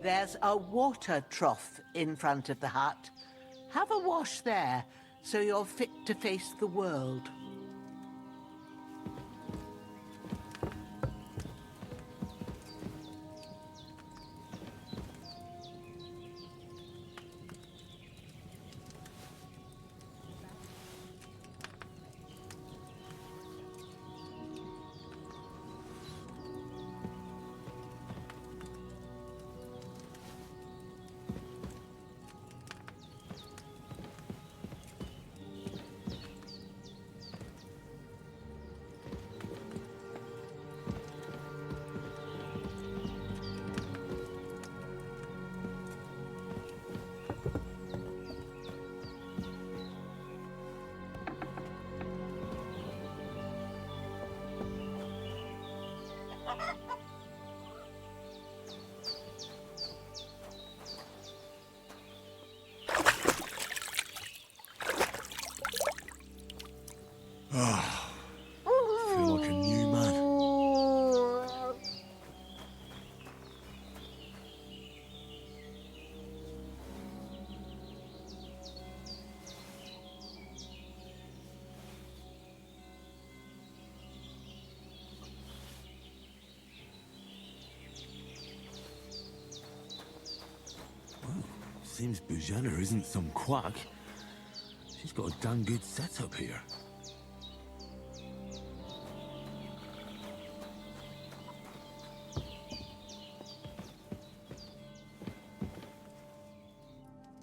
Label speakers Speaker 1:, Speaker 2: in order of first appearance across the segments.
Speaker 1: There's a water trough in front of the hut. Have a wash there, so you're fit to face the world.
Speaker 2: Feel like a new man.
Speaker 3: Well, seems Bujana isn't some quack. She's got a damn good setup here.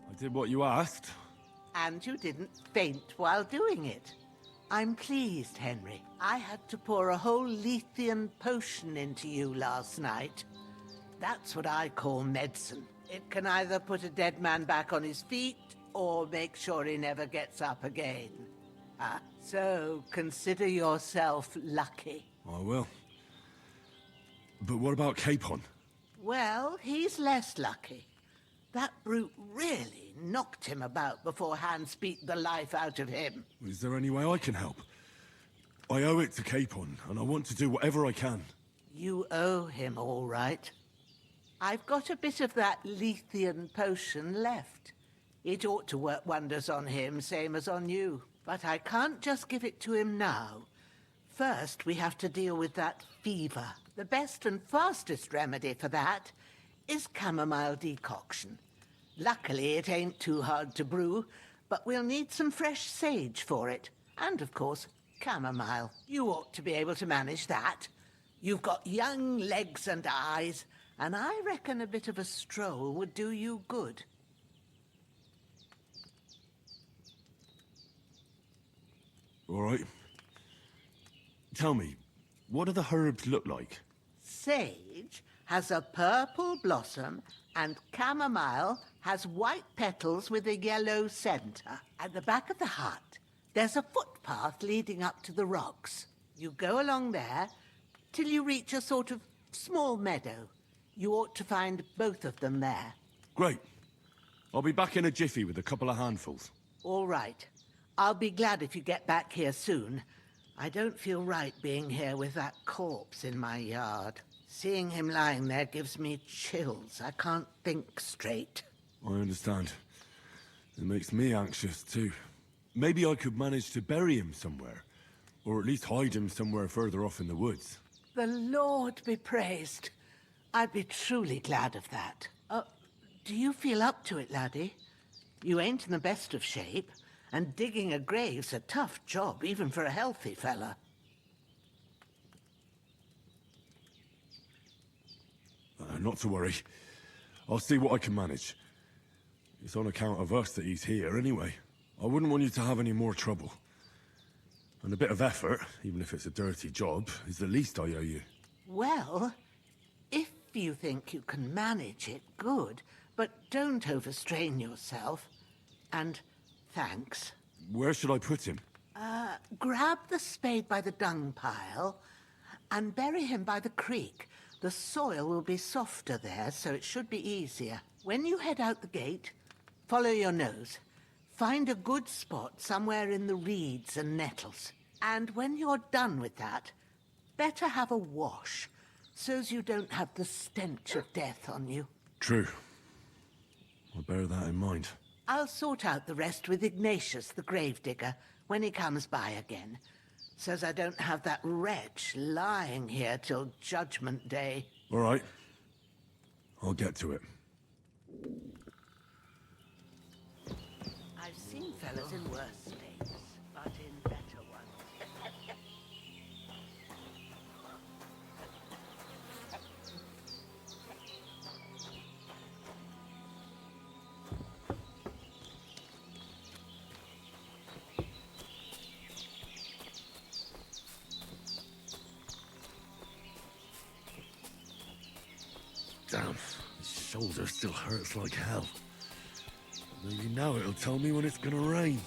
Speaker 2: I did what you asked.
Speaker 1: And you didn't faint while doing it. I'm pleased, Henry. I had to pour a whole Lethean potion into you last night. That's what I call medicine. It can either put a dead man back on his feet, or make sure he never gets up again. So consider yourself lucky.
Speaker 2: I will. But what about Capon?
Speaker 1: Well, he's less lucky. That brute really knocked him about before Hans beat the life out of him.
Speaker 2: Is there any way I can help? I owe it to Capon, and I want to do whatever I can.
Speaker 1: You owe him, all right. I've got a bit of that Lethean potion left. It ought to work wonders on him, same as on you. But I can't just give it to him now. First, we have to deal with that fever. The best and fastest remedy for that is chamomile decoction. Luckily, it ain't too hard to brew, but we'll need some fresh sage for it. And, of course, chamomile. You ought to be able to manage that. You've got young legs and eyes, and I reckon a bit of a stroll would do you good.
Speaker 2: All right. Tell me, what do the herbs look like?
Speaker 1: Sage has a purple blossom, and chamomile has white petals with a yellow center. At the back of the hut, there's a footpath leading up to the rocks. You go along there till you reach a sort of small meadow. You ought to find both of them there.
Speaker 2: Great. I'll be back in a jiffy with a couple of handfuls.
Speaker 1: All right. I'll be glad if you get back here soon. I don't feel right being here with that corpse in my yard. Seeing him lying there gives me chills. I can't think straight.
Speaker 2: I understand. It makes me anxious, too. Maybe I could manage to bury him somewhere. Or at least hide him somewhere further off in the woods.
Speaker 1: The Lord be praised. I'd be truly glad of that. Do you feel up to it, laddie? You ain't in the best of shape, and digging a grave's a tough job, even for a healthy fella.
Speaker 2: Not to worry. I'll see what I can manage. It's on account of us that he's here, anyway. I wouldn't want you to have any more trouble. And a bit of effort, even if it's a dirty job, is the least I owe you.
Speaker 1: Well, if you think you can manage it, good. But don't overstrain yourself. And thanks.
Speaker 2: Where should I put him?
Speaker 1: Grab the spade by the dung pile and bury him by the creek. The soil will be softer there, so it should be easier. When you head out the gate, follow your nose. Find a good spot somewhere in the reeds and nettles. And when you're done with that, better have a wash, so's you don't have the stench of death on you.
Speaker 2: True. I'll bear that in mind.
Speaker 1: I'll sort out the rest with Ignatius, the gravedigger, when he comes by again. Says I don't have that wretch lying here till Judgment Day.
Speaker 2: All right. I'll get to it.
Speaker 1: I've seen fellas in worse states, but in better ones.
Speaker 2: Damn, his shoulder still hurts like hell. Maybe now it'll tell me when it's gonna rain.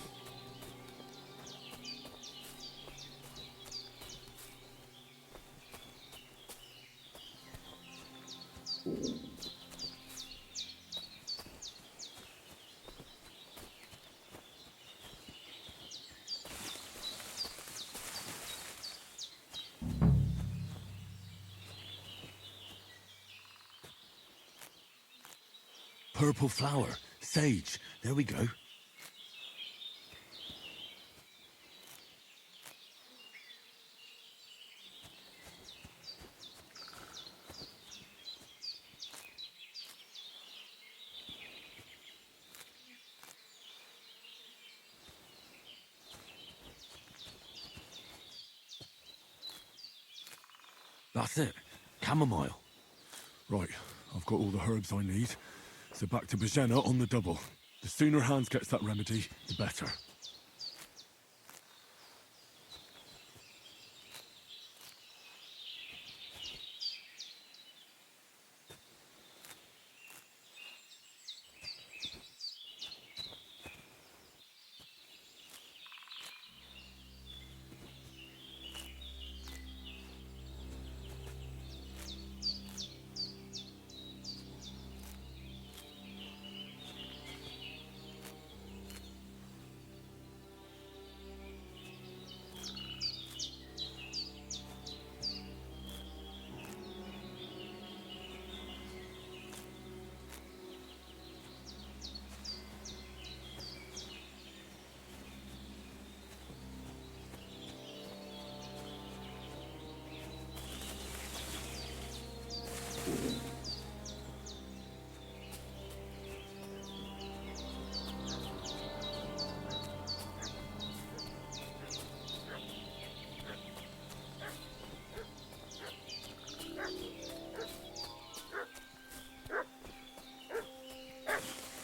Speaker 3: Purple flower. Sage. There we go. That's it. Chamomile.
Speaker 2: Right, I've got all the herbs I need. So back to Bajena on the double. The sooner Hans gets that remedy, the better.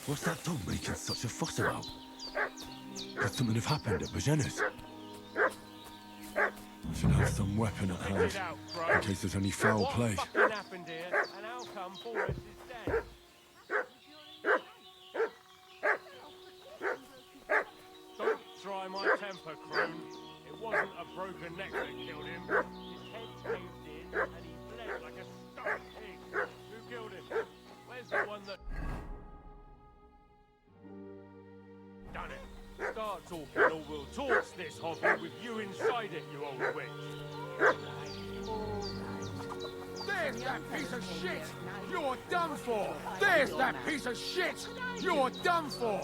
Speaker 3: What's that dog making such a fuss about? Could something have happened at Bajena's?
Speaker 2: I should have some weapon at hand, in case there's any foul play.
Speaker 4: What fucking happened here, and how come Boris is dead? Don't try my temper, crone. It wasn't a broken neck that killed him. His head caved in, and he bled like a stuck pig. Who killed him? Where's the one that... Done it. Start talking, or we'll torch this hovel with you inside it, you old witch.
Speaker 5: There's that piece of shit! You're done for! There's that piece of shit! You're done for!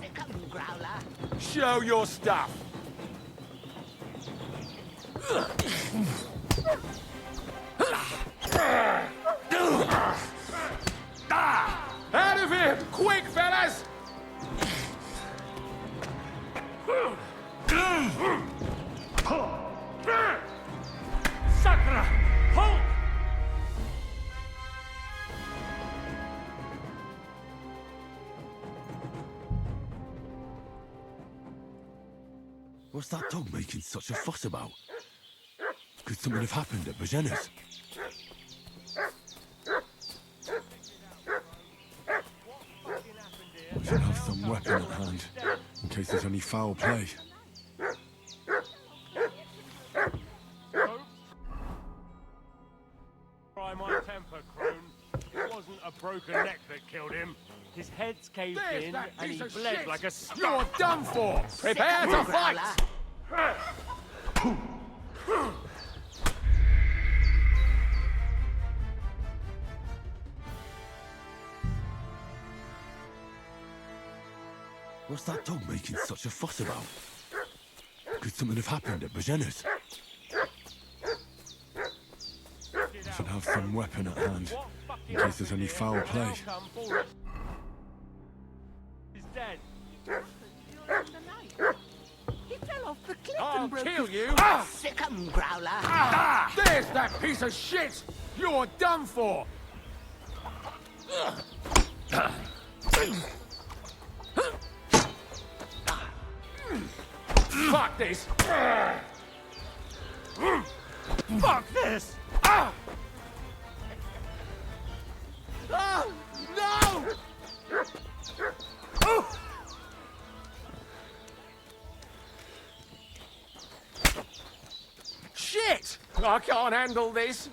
Speaker 1: Sick 'em, Growler.
Speaker 5: Show your stuff! Out of here! Quick, fellas!
Speaker 4: Sakura! Halt!
Speaker 3: What's that dog making such a fuss about? Could something have happened at Bajena's?
Speaker 2: I should have some weapon at hand, in case there's any foul play.
Speaker 4: Try my temper, crone. It wasn't a broken neck that killed him. His head's caved
Speaker 5: There's
Speaker 4: in
Speaker 5: that
Speaker 4: and he
Speaker 5: piece of
Speaker 4: bled
Speaker 5: shit!
Speaker 4: like a
Speaker 5: You're
Speaker 4: skunk.
Speaker 5: done for! Prepare to fight!
Speaker 3: What's that dog making such a fuss about? Could something have happened at Bajena's?
Speaker 2: Should have some weapon at hand, in case there's any foul play.
Speaker 4: He's dead.
Speaker 1: He fell off the cliff
Speaker 5: I'll
Speaker 1: and broke
Speaker 5: kill
Speaker 1: his...
Speaker 5: you!
Speaker 1: Sick 'em, Growler.
Speaker 5: There's that piece of shit! You're done for! Fuck this!
Speaker 4: Fuck this!
Speaker 5: Oh, no! Shit! I can't handle this.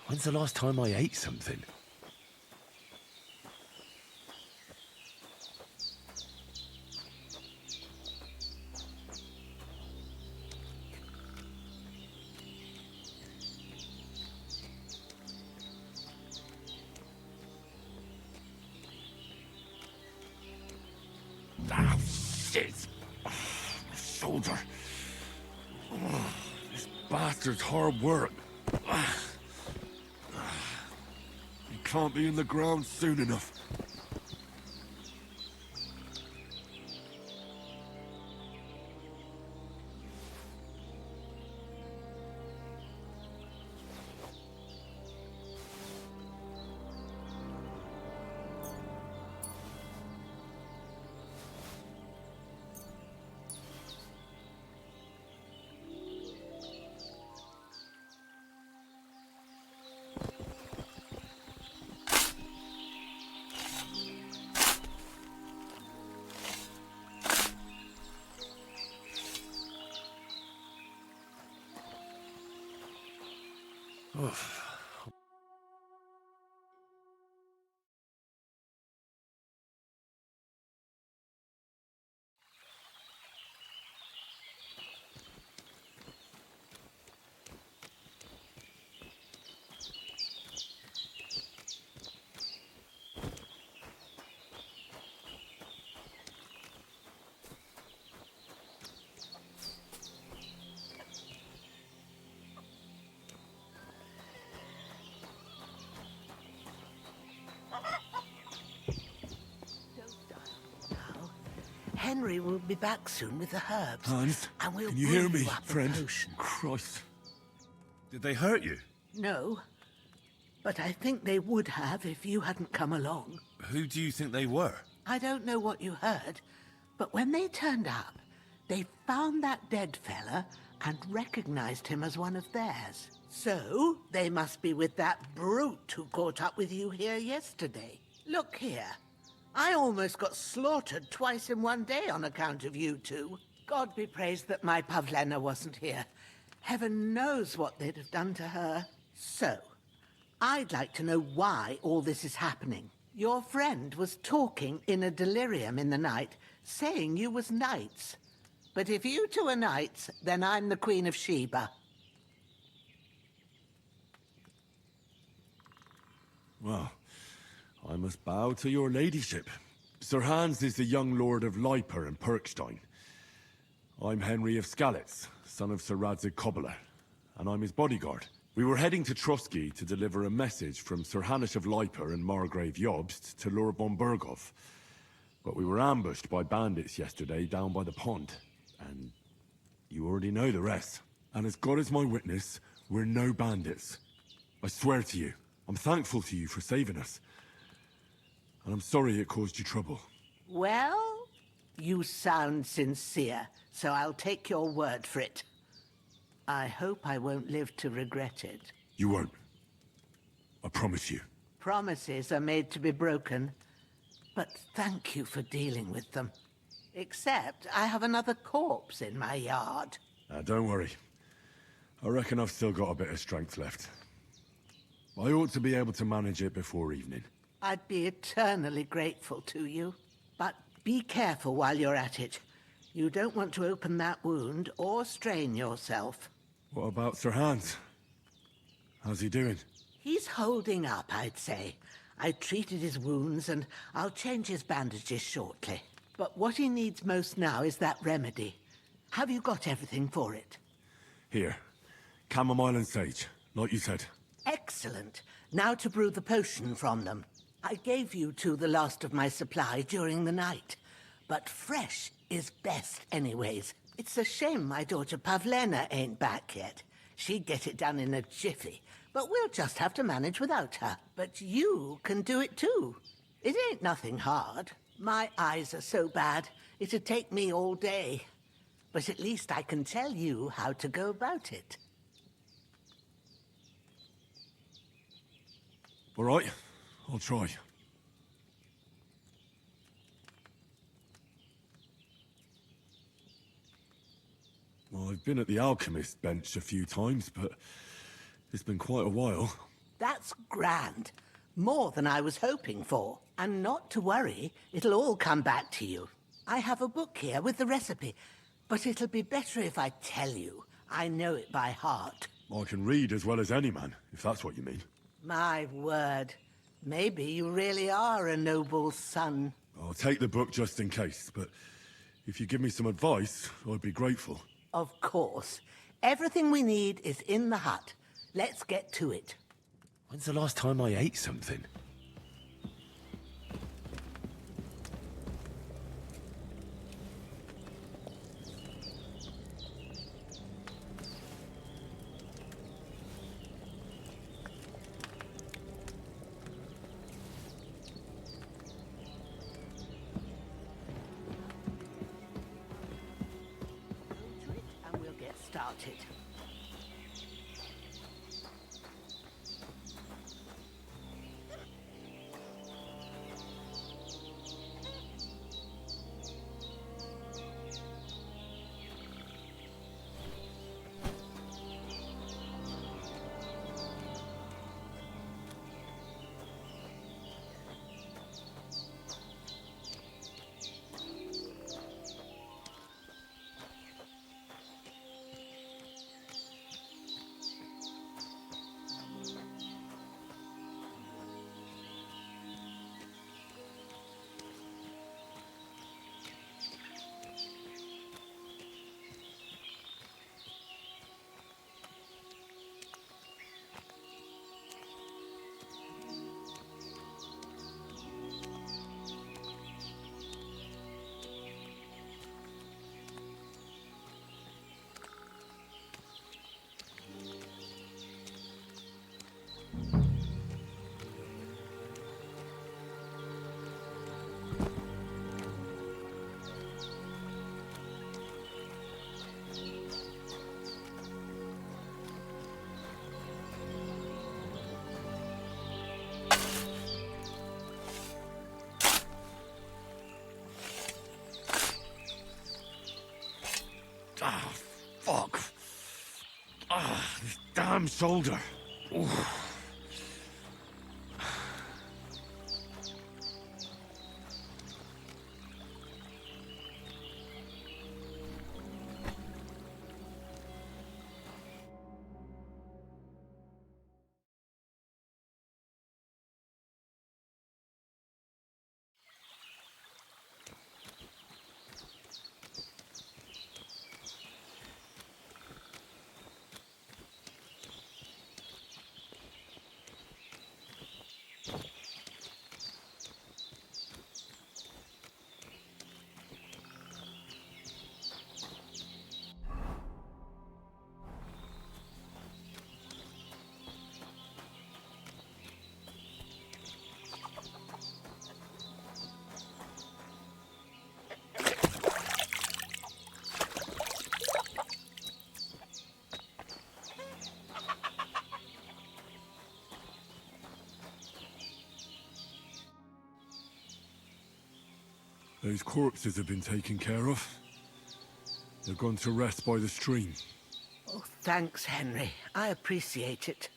Speaker 3: When's the last time I ate something? Ah, shit! My shoulder.
Speaker 2: This bastard's hard work. He can't be in the ground soon enough.
Speaker 1: Henry will be back soon with the herbs.
Speaker 2: Hans,
Speaker 1: and we'll
Speaker 2: can you hear
Speaker 1: brew
Speaker 2: me,
Speaker 1: up a
Speaker 2: friend?
Speaker 1: potion.
Speaker 2: Christ.
Speaker 3: Did they hurt you?
Speaker 1: No, but I think they would have if you hadn't come along.
Speaker 3: Who do you think they were?
Speaker 1: I don't know what you heard, but when they turned up, they found that dead fella and recognized him as one of theirs. So, they must be with that brute who caught up with you here yesterday. Look here. I almost got slaughtered twice in one day on account of you two. God be praised that my Pavlena wasn't here. Heaven knows what they'd have done to her. So, I'd like to know why all this is happening. Your friend was talking in a delirium in the night, saying you was knights. But if you two are knights, then I'm the Queen of Sheba.
Speaker 2: Well, I must bow to your ladyship. Sir Hans is the young lord of Leiper and Perkstein. I'm Henry of Skalitz, son of Sir Radzig Cobbler, and I'm his bodyguard. We were heading to Trusky to deliver a message from Sir Hanish of Leiper and Margrave Jobst to Lord von Berghoff. But we were ambushed by bandits yesterday down by the pond, and you already know the rest. And as God is my witness, we're no bandits. I swear to you, I'm thankful to you for saving us. And I'm sorry it caused you trouble.
Speaker 1: Well, you sound sincere, so I'll take your word for it. I hope I won't live to regret it.
Speaker 2: You won't. I promise you.
Speaker 1: Promises are made to be broken, but thank you for dealing with them. Except I have another corpse in my yard.
Speaker 2: Don't worry. I reckon I've still got a bit of strength left. I ought to be able to manage it before evening.
Speaker 1: I'd be eternally grateful to you. But be careful while you're at it. You don't want to open that wound or strain yourself.
Speaker 2: What about Sir Hans? How's he doing?
Speaker 1: He's holding up, I'd say. I treated his wounds and I'll change his bandages shortly. But what he needs most now is that remedy. Have you got everything for it?
Speaker 2: Here. Chamomile and sage, like you said.
Speaker 1: Excellent. Now to brew the potion from them. I gave you two the last of my supply during the night. But fresh is best anyways. It's a shame my daughter Pavlena ain't back yet. She'd get it done in a jiffy. But we'll just have to manage without her. But you can do it too. It ain't nothing hard. My eyes are so bad, it'd take me all day. But at least I can tell you how to go about it.
Speaker 2: All right, I'll try. Well, I've been at the alchemist bench a few times, but it's been quite a while.
Speaker 1: That's grand. More than I was hoping for. And not to worry, it'll all come back to you. I have a book here with the recipe, but it'll be better if I tell you. I know it by heart.
Speaker 2: I can read as well as any man, if that's what you mean.
Speaker 1: My word. Maybe you really are a noble son.
Speaker 2: I'll take the book just in case, but if you give me some advice, I'd be grateful.
Speaker 1: Of course. Everything we need is in the hut. Let's get to it.
Speaker 3: When's the last time I ate something?
Speaker 1: Go to it and we'll get started.
Speaker 2: damn shoulder. Oof. Those corpses have been taken care of. They've gone to rest by the stream.
Speaker 1: Oh, thanks, Henry. I appreciate it.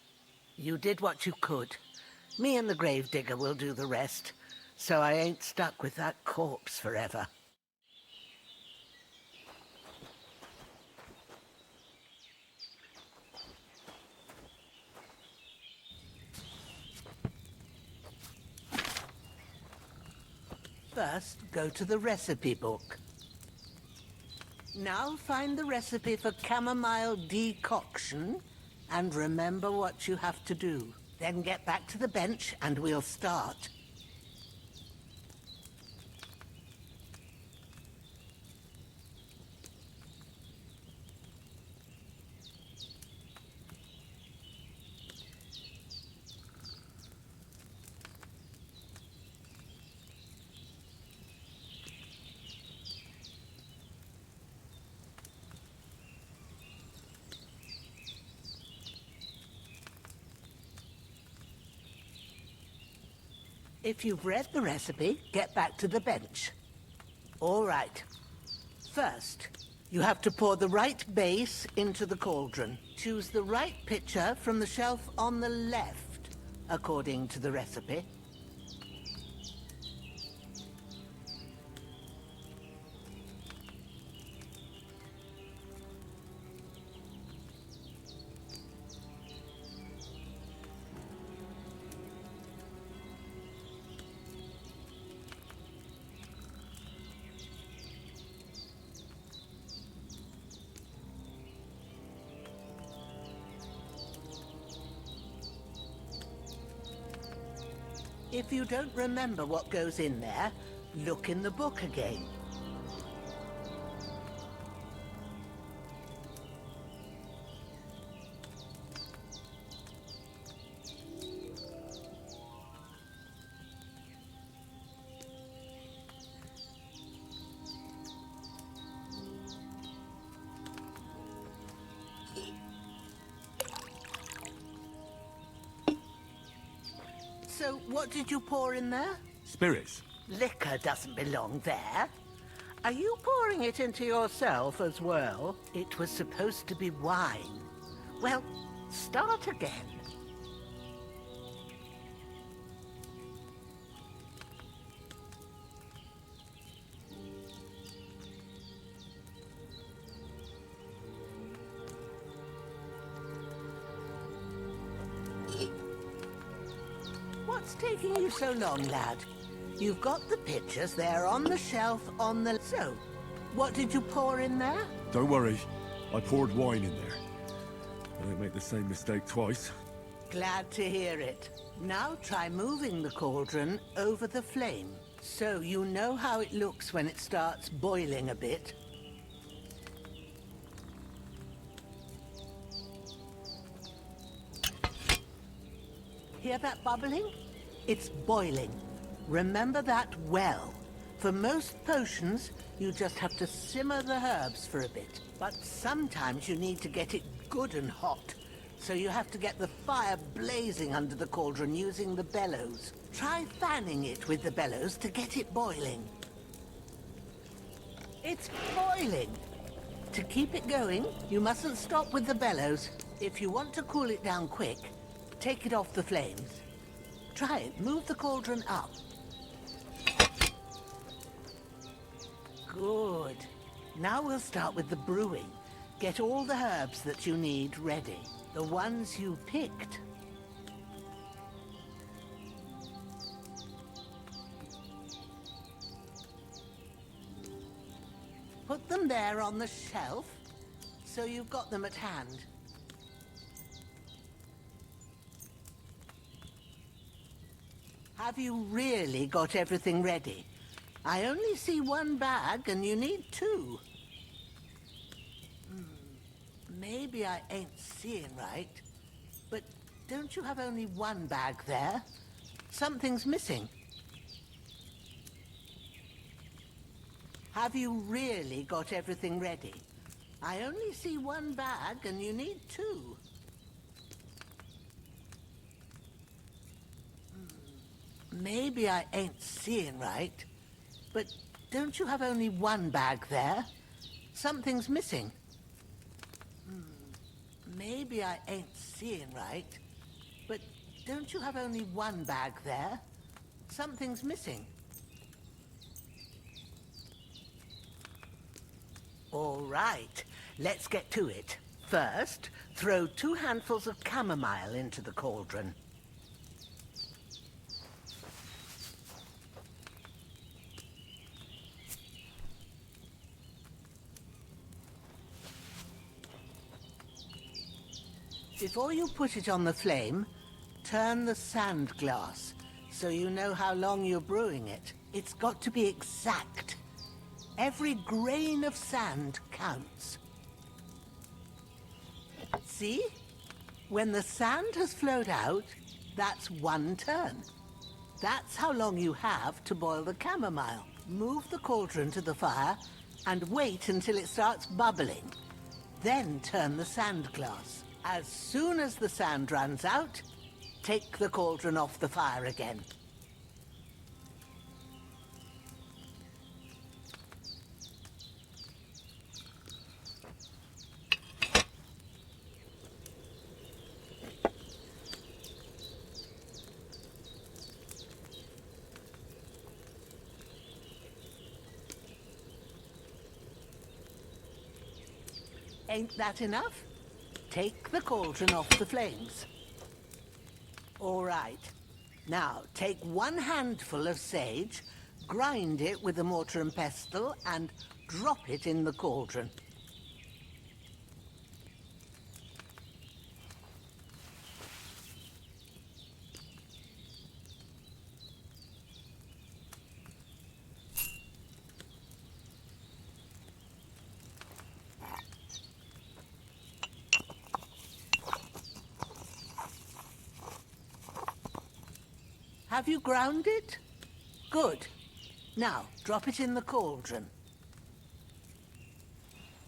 Speaker 1: You did what you could. Me and the gravedigger will do the rest, so I ain't stuck with that corpse forever. First, go to the recipe book. Now find the recipe for chamomile decoction and remember what you have to do. Then get back to the bench and we'll start. If you've read the recipe, get back to the bench. All right. First, you have to pour the right base into the cauldron. Choose the right pitcher from the shelf on the left, according to the recipe. If you don't remember what goes in there, look in the book again. So, what did you pour in there?
Speaker 2: Spirits?
Speaker 1: Liquor doesn't belong there. Are you pouring it into yourself as well? It was supposed to be wine. Well, start again. What's taking you so long, lad? You've got the pitchers there on the shelf on the... So, what did you pour in there?
Speaker 2: Don't worry. I poured wine in there. I don't make the same mistake twice.
Speaker 1: Glad to hear it. Now try moving the cauldron over the flame, so you know how it looks when it starts boiling a bit. Hear that bubbling? It's boiling. Remember that well. For most potions, you just have to simmer the herbs for a bit. But sometimes you need to get it good and hot. So you have to get the fire blazing under the cauldron using the bellows. Try fanning it with the bellows to get it boiling. It's boiling! To keep it going, you mustn't stop with the bellows. If you want to cool it down quick, take it off the flames. Try it. Move the cauldron up. Good. Now we'll start with the brewing. Get all the herbs that you need ready. The ones you picked. Put them there on the shelf, so you've got them at hand. Have you really got everything ready? I only see one bag and you need two. Maybe I ain't seeing right, but don't you have only one bag there? Something's missing. Have you really got everything ready? I only see one bag and you need two. Maybe I ain't seeing right, but don't you have only one bag there? Something's missing. Maybe I ain't seeing right, but don't you have only one bag there? Something's missing. All right, let's get to it. First, throw 2 handfuls of chamomile into the cauldron. Before you put it on the flame, turn the sand glass so you know how long you're brewing it. It's got to be exact. Every grain of sand counts. See? When the sand has flowed out, that's 1 turn. That's how long you have to boil the chamomile. Move the cauldron to the fire and wait until it starts bubbling. Then turn the sand glass. As soon as the sand runs out, take the cauldron off the fire again. Ain't that enough? Take the cauldron off the flames. All right. Now, take 1 handful of sage, grind it with a mortar and pestle, and drop it in the cauldron. Have you ground it? Good. Now, drop it in the cauldron.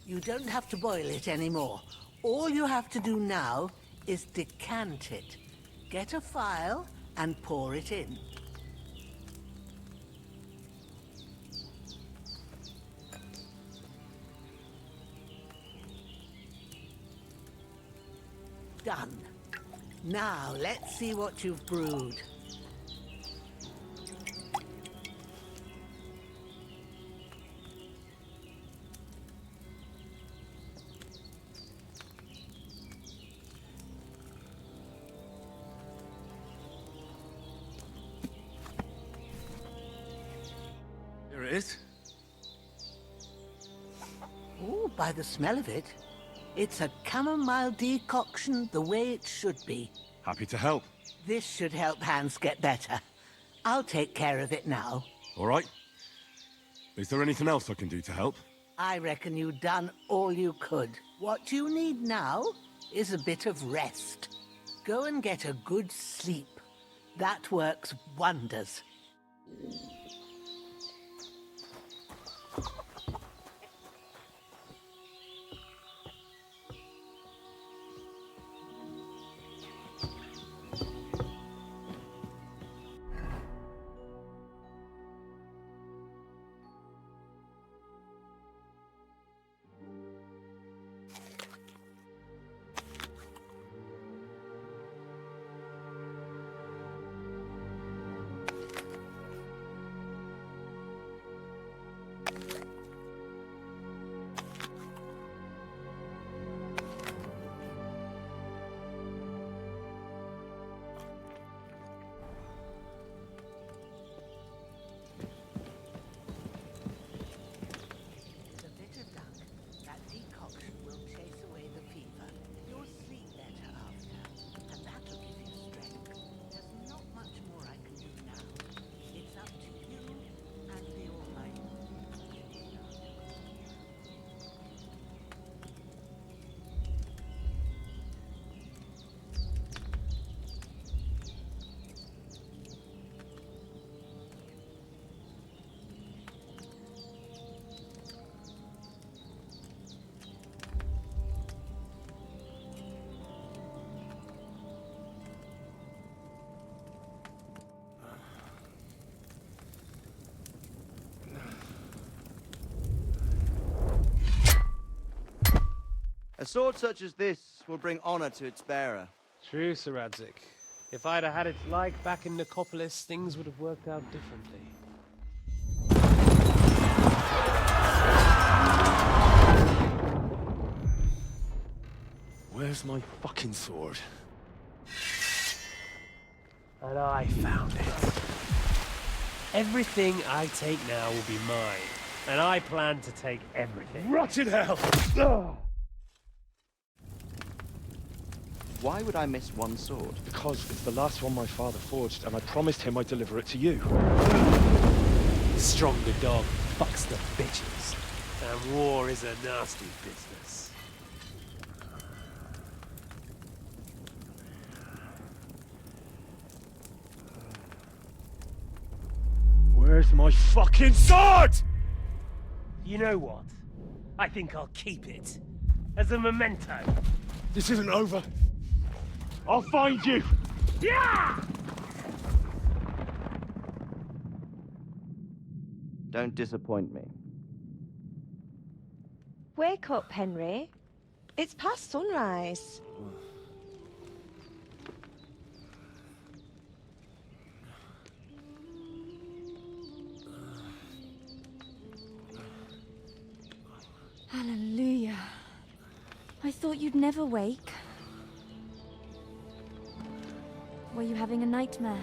Speaker 1: You don't have to boil it anymore. All you have to do now is decant it. Get a phial and pour it in. Done. Now, let's see what you've brewed.
Speaker 2: Here it is.
Speaker 1: Oh, by the smell of it, it's a chamomile decoction the way it should be.
Speaker 2: Happy to help.
Speaker 1: This should help Hans get better. I'll take care of it now.
Speaker 2: All right. Is there anything else I can do to help?
Speaker 1: I reckon you've done all you could. What you need now is a bit of rest. Go and get a good sleep. That works wonders.
Speaker 6: A sword such as this will bring honor to its bearer.
Speaker 7: True, Sir Radzik. If I'd have had its like back in Nicopolis, things would have worked out differently.
Speaker 2: Where's my fucking sword?
Speaker 7: And I found it. Everything I take now will be mine, and I plan to take everything.
Speaker 2: Rotted hell!
Speaker 6: Why would I miss one sword?
Speaker 2: Because it's the last one my father forged, and I promised him I'd deliver it to you.
Speaker 7: Stronger dog fucks the bitches, and war is a nasty business.
Speaker 2: Where's my fucking sword?
Speaker 7: You know what? I think I'll keep it. As a memento.
Speaker 2: This isn't over. I'll find you!
Speaker 7: Yeah!
Speaker 6: Don't disappoint me.
Speaker 8: Wake up, Henry. It's past sunrise.
Speaker 9: Hallelujah. I thought you'd never wake. Were you having a nightmare?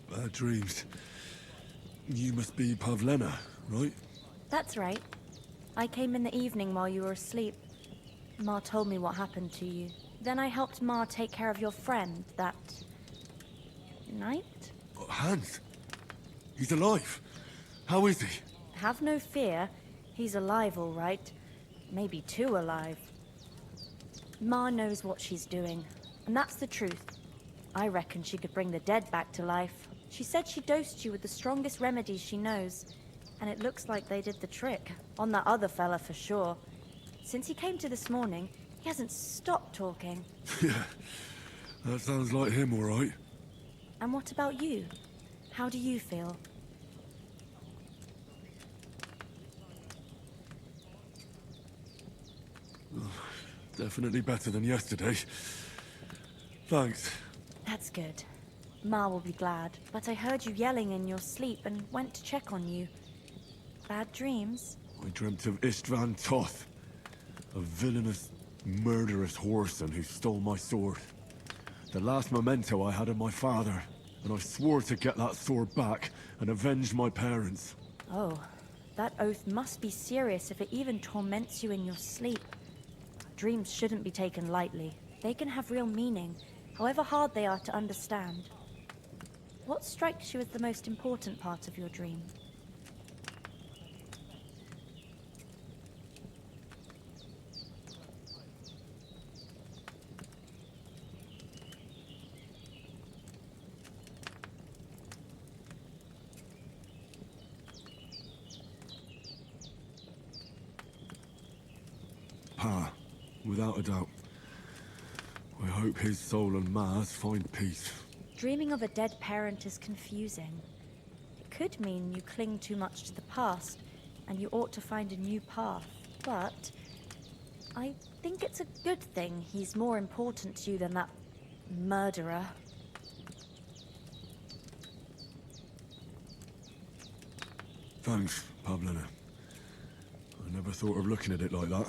Speaker 2: Bad dreams. You must be Pavlena, right?
Speaker 9: That's right. I came in the evening while you were asleep. Ma told me what happened to you. Then I helped Ma take care of your friend that night?
Speaker 2: Hans? He's alive. How is he?
Speaker 9: Have no fear. He's alive, all right. Maybe too alive. Ma knows what she's doing, and that's the truth. I reckon she could bring the dead back to life. She said she dosed you with the strongest remedies she knows, and it looks like they did the trick. On that other fella for sure. Since he came to this morning, he hasn't stopped talking.
Speaker 2: Yeah, that sounds like him, all right.
Speaker 9: And what about you? How do you feel?
Speaker 2: Definitely better than yesterday. Thanks.
Speaker 9: That's good. Ma will be glad, but I heard you yelling in your sleep and went to check on you. Bad dreams?
Speaker 2: I dreamt of Istvan Toth, a villainous, murderous whoreson who stole my sword. The last memento I had of my father, and I swore to get that sword back and avenge my parents.
Speaker 9: Oh, that oath must be serious if it even torments you in your sleep. Dreams shouldn't be taken lightly. They can have real meaning, however hard they are to understand. What strikes you as the most important part of your dream?
Speaker 2: Pa, without a doubt. I hope his soul and Ma's find peace.
Speaker 9: Dreaming of a dead parent is confusing. It could mean you cling too much to the past, and you ought to find a new path. But I think it's a good thing he's more important to you than that murderer.
Speaker 2: Thanks, Pavlena. I never thought of looking at it like that.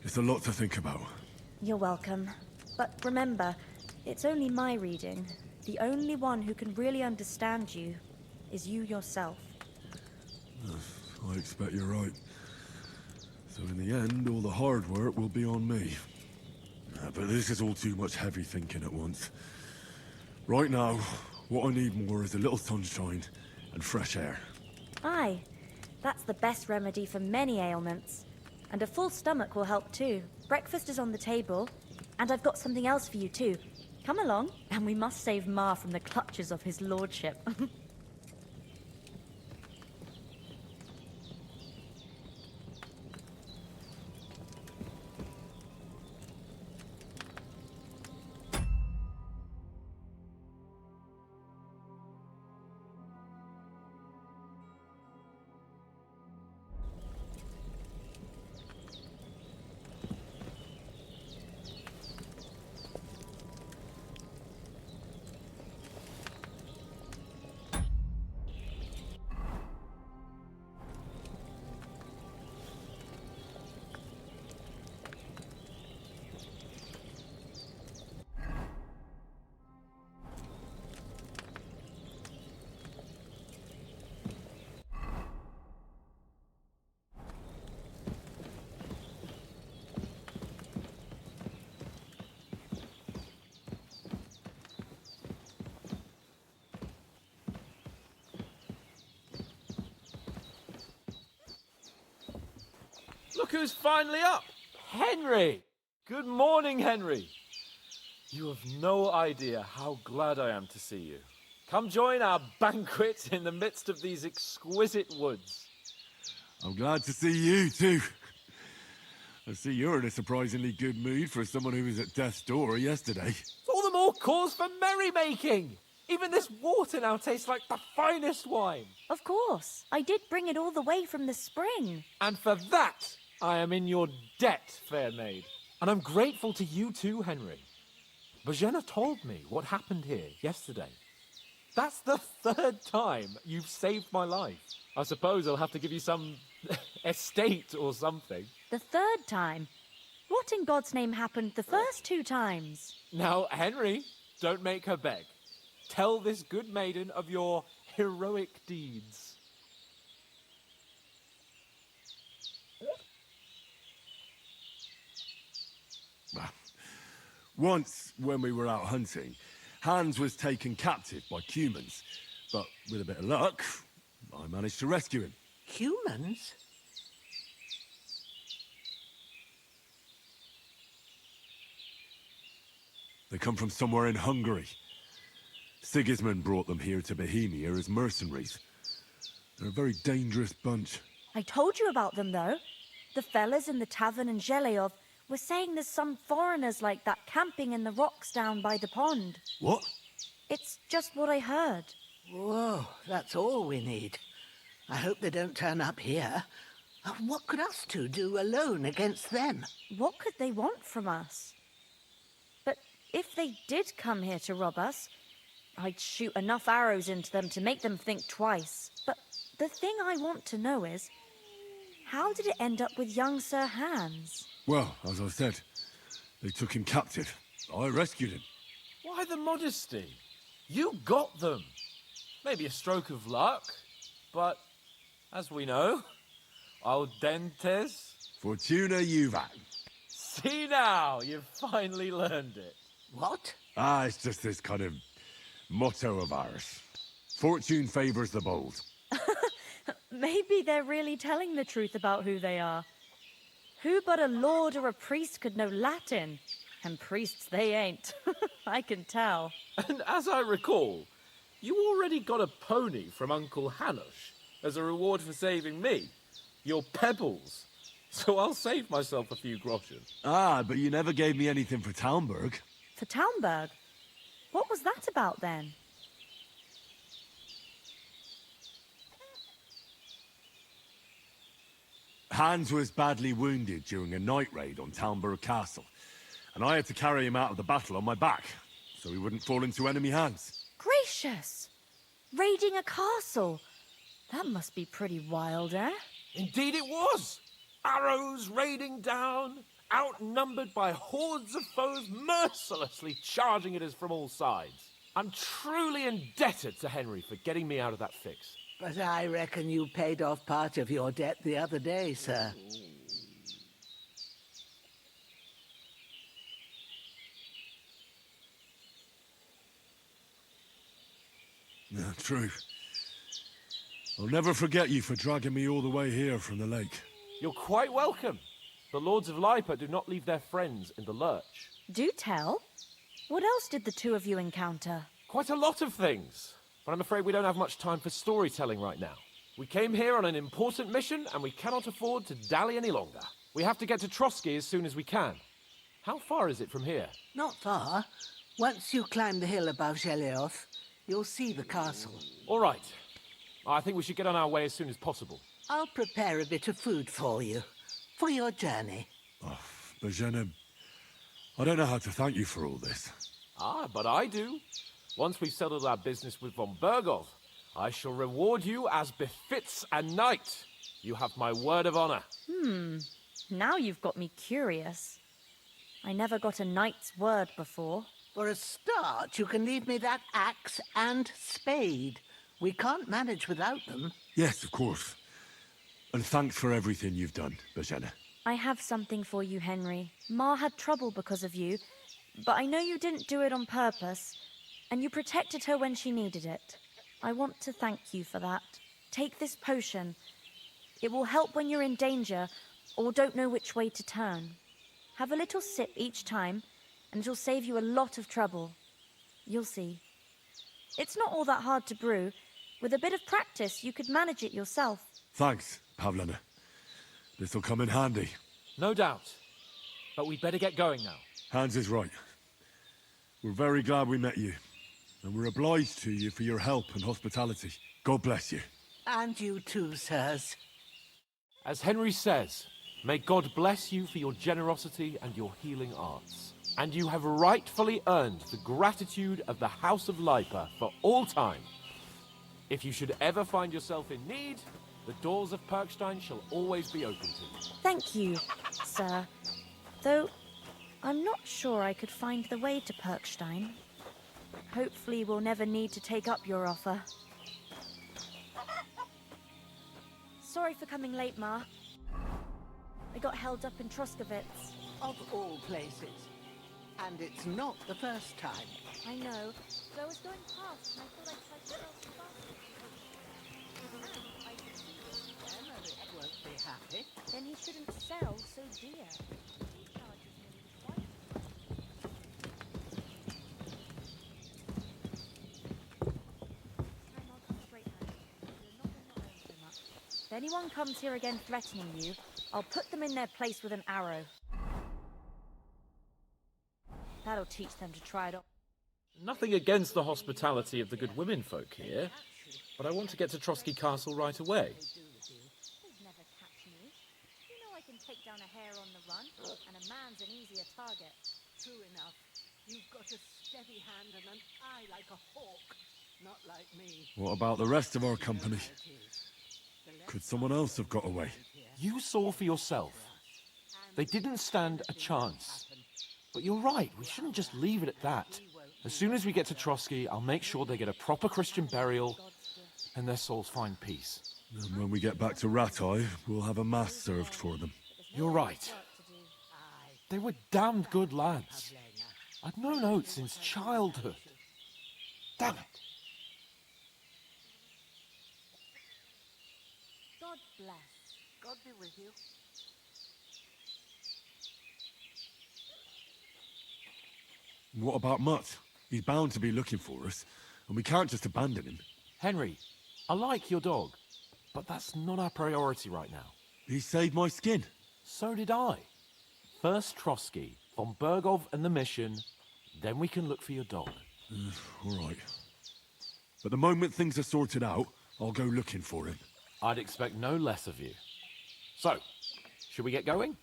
Speaker 2: It's a lot to think about.
Speaker 9: You're welcome. But remember, it's only my reading. The only one who can really understand you is you yourself.
Speaker 2: I expect you're right. So in the end, all the hard work will be on me. But this is all too much heavy thinking at once. Right now, what I need more is a little sunshine and fresh air.
Speaker 9: Aye, that's the best remedy for many ailments. And a full stomach will help too. Breakfast is on the table, and I've got something else for you too. Come along, and we must save Ma from the clutches of his lordship.
Speaker 10: Look who's finally up! Henry! Good morning, Henry. You have no idea how glad I am to see you. Come join our banquet in the midst of these exquisite woods.
Speaker 2: I'm glad to see you, too. I see you're in a surprisingly good mood for someone who was at death's door yesterday.
Speaker 10: It's all the more cause for merrymaking! Even this water now tastes like the finest wine.
Speaker 9: Of course. I did bring it all the way from the spring.
Speaker 10: And for that, I am in your debt, fair maid. And I'm grateful to you too, Henry. Bojena told me what happened here yesterday. That's the 3rd time you've saved my life. I suppose I'll have to give you some estate or something.
Speaker 9: The 3rd time? What in God's name happened the first 2 times?
Speaker 10: Now, Henry, don't make her beg. Tell this good maiden of your heroic deeds.
Speaker 2: Once, when we were out hunting, Hans was taken captive by humans. But with a bit of luck, I managed to rescue him.
Speaker 1: Humans?
Speaker 2: They come from somewhere in Hungary. Sigismund brought them here to Bohemia as mercenaries. They're a very dangerous bunch.
Speaker 9: I told you about them, though. The fellas in the tavern in Zheleov were saying there's some foreigners like that camping in the rocks down by the pond.
Speaker 2: What?
Speaker 9: It's just what I heard.
Speaker 1: Whoa, that's all we need. I hope they don't turn up here. What could us two do alone against them?
Speaker 9: What could they want from us? But if they did come here to rob us, I'd shoot enough arrows into them to make them think twice. But the thing I want to know is, how did it end up with young Sir Hans?
Speaker 2: Well, as I said, they took him captive. I rescued him.
Speaker 10: Why the modesty? You got them. Maybe a stroke of luck, but as we know, al dentes.
Speaker 2: Fortuna juvat.
Speaker 10: See now, you've finally learned it.
Speaker 1: What?
Speaker 2: It's just this kind of motto of ours. Fortune favors the bold.
Speaker 9: Maybe they're really telling the truth about who they are. Who but a lord or a priest could know Latin? And priests they ain't. I can tell.
Speaker 10: And as I recall, you already got a pony from Uncle Hanush as a reward for saving me. Your pebbles. So I'll save myself a few groschen.
Speaker 2: But you never gave me anything for Talmberg.
Speaker 9: For Talmberg? What was that about then?
Speaker 2: Hans was badly wounded during a night raid on Talmberg Castle, and I had to carry him out of the battle on my back, so he wouldn't fall into enemy hands.
Speaker 9: Gracious! Raiding a castle? That must be pretty wild, eh?
Speaker 10: Indeed it was! Arrows raining down, outnumbered by hordes of foes mercilessly charging at us from all sides. I'm truly indebted to Henry for getting me out of that fix.
Speaker 1: But I reckon you paid off part of your debt the other day, sir.
Speaker 2: Yeah, true. I'll never forget you for dragging me all the way here from the lake.
Speaker 10: You're quite welcome. The Lords of Lipa do not leave their friends in the lurch.
Speaker 9: Do tell. What else did the two of you encounter?
Speaker 10: Quite a lot of things. But I'm afraid we don't have much time for storytelling right now. We came here on an important mission, and we cannot afford to dally any longer. We have to get to Trotsky as soon as we can. How far is it from here?
Speaker 1: Not far. Once you climb the hill above Zheleov, you'll see the castle.
Speaker 10: All right. I think we should get on our way as soon as possible.
Speaker 1: I'll prepare a bit of food for you, for your journey.
Speaker 2: Bojena, I don't know how to thank you for all this.
Speaker 10: But I do. Once we've settled our business with von Bergov, I shall reward you as befits a knight. You have my word of honor.
Speaker 9: Now you've got me curious. I never got a knight's word before.
Speaker 1: For a start, you can leave me that axe and spade. We can't manage without them.
Speaker 2: Yes, of course. And thanks for everything you've done, Bojena.
Speaker 9: I have something for you, Henry. Ma had trouble because of you, but I know you didn't do it on purpose, and you protected her when she needed it. I want to thank you for that. Take this potion. It will help when you're in danger, or don't know which way to turn. Have a little sip each time, and it'll save you a lot of trouble. You'll see. It's not all that hard to brew. With a bit of practice, you could manage it yourself.
Speaker 2: Thanks, Pavlena. This'll come in handy.
Speaker 10: No doubt. But we'd better get going now.
Speaker 2: Hans is right. We're very glad we met you. And we're obliged to you for your help and hospitality. God bless you.
Speaker 1: And you too, sirs.
Speaker 10: As Henry says, may God bless you for your generosity and your healing arts. And you have rightfully earned the gratitude of the House of Lipa for all time. If you should ever find yourself in need, the doors of Perkstein shall always be open to you.
Speaker 9: Thank you, sir. Though, I'm not sure I could find the way to Perkstein. Hopefully we'll never need to take up your offer. Sorry for coming late, Ma. I got held up in Troskovitz.
Speaker 1: Of all places. And it's not the first time.
Speaker 9: I know. So I was going past and I thought I'd try to sell some baskets. I could see this.
Speaker 1: Emmerich won't be happy.
Speaker 9: Then he shouldn't sell so dear. He charges nearly twice. Time I'll come straight home. You're not on your own so much. If anyone comes here again threatening you, I'll put them in their place with an arrow. That'll teach them to try it on.
Speaker 10: Nothing against the hospitality of the good women folk here, but I want to get to Trotsky Castle right away.
Speaker 9: They'd never catch me. You know I can take down a hare on the run, and a man's an easier target.
Speaker 1: True enough. You've got a steady hand and an eye like a hawk. Not like me.
Speaker 2: What about the rest of our company? Could someone else have got away?
Speaker 10: You saw for yourself. They didn't stand a chance. But you're right, we shouldn't just leave it at that. As soon as we get to Trotsky, I'll make sure they get a proper Christian burial and their souls find peace.
Speaker 2: And when we get back to Ratai, we'll have a mass served for them.
Speaker 10: You're right. They were damned good lads. I'd known Oates since childhood. Damn it.
Speaker 9: God bless.
Speaker 1: God be with you.
Speaker 2: What about Mutt? He's bound to be looking for us, and we can't just abandon him.
Speaker 10: Henry, I like your dog, but that's not our priority right now.
Speaker 2: He saved my skin.
Speaker 10: So did I. First Trotsky, von Bergov and the mission, then we can look for your dog.
Speaker 2: All right. But the moment things are sorted out, I'll go looking for him.
Speaker 10: I'd expect no less of you. So, should we get going?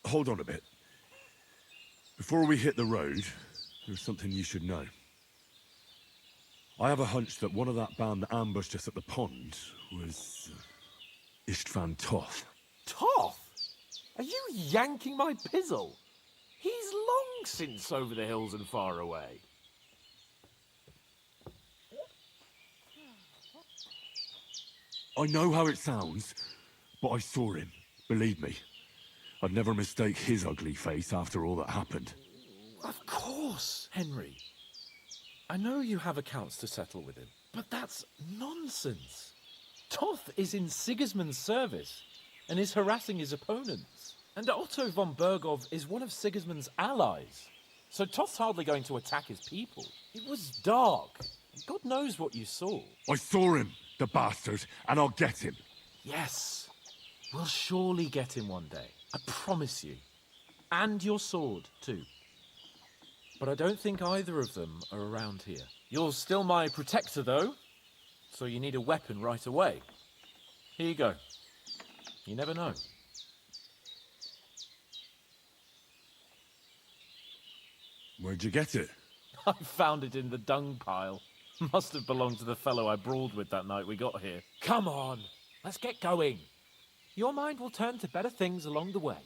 Speaker 2: Hold on a bit. Before we hit the road, there's something you should know. I have a hunch that one of that band that ambushed us at the pond was Istvan Toth.
Speaker 10: Toth? Are you yanking my pizzle? He's long since over the hills and far away.
Speaker 2: I know how it sounds, but I saw him. Believe me. I'd never mistake his ugly face after all that happened.
Speaker 10: Of course, Henry. I know you have accounts to settle with him, but that's nonsense. Toth is in Sigismund's service and is harassing his opponents. And Otto von Bergov is one of Sigismund's allies. So Toth's hardly going to attack his people. It was dark. God knows what you saw.
Speaker 2: I saw him, the bastard, and I'll get him.
Speaker 10: Yes. We'll surely get him one day. I promise you. And your sword, too. But I don't think either of them are around here. You're still my protector, though. So you need a weapon right away. Here you go. You never know.
Speaker 2: Where'd you get it?
Speaker 10: I found it in the dung pile. Must have belonged to the fellow I brawled with that night we got here. Come on, let's get going. Your mind will turn to better things along the way.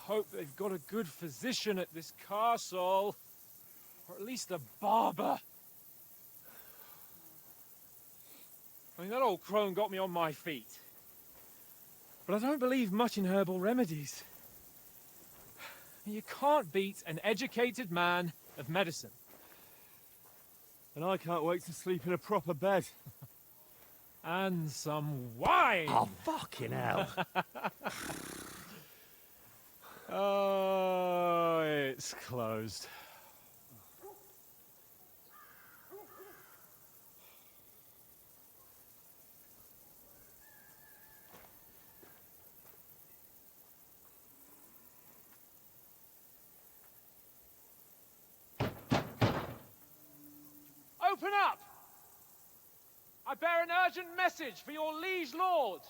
Speaker 4: hope they've got a good physician at this castle. Or at least a barber. I mean, that old crone got me on my feet. But I don't believe much in herbal remedies. You can't beat an educated man of medicine.
Speaker 2: And I can't wait to sleep in a proper bed.
Speaker 4: And some wine!
Speaker 3: Oh, fucking hell.
Speaker 4: Oh, it's closed. Open up! I bear an urgent message for your liege lord.